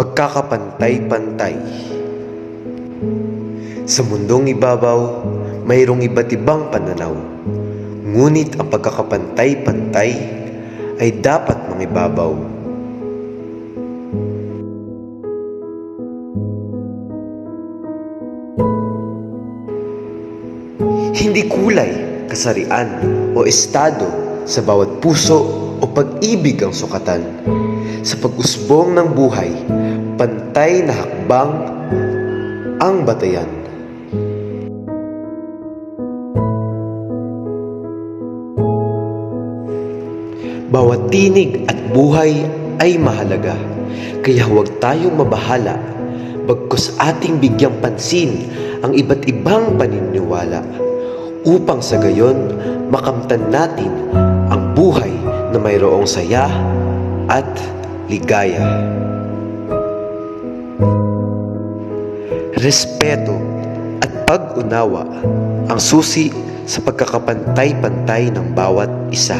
pagkakapantay-pantay. Sa mundong ibabaw, mayroong iba't ibang pananaw. Ngunit ang pagkakapantay-pantay ay dapat mangibabaw. Hindi kulay, kasarian o estado sa bawat puso o pag-ibig ang sukatan. Sa pag-usbong ng buhay, pantay na hakbang ang batayan. Bawat tinig at buhay ay mahalaga, kaya huwag tayong mabahala, bagkus ating bigyang pansin ang iba't ibang paniniwala, upang sa gayon makamtan natin ang buhay na mayroong saya at ligaya. Respeto at pag-unawa ang susi sa pagkakapantay-pantay ng bawat isa.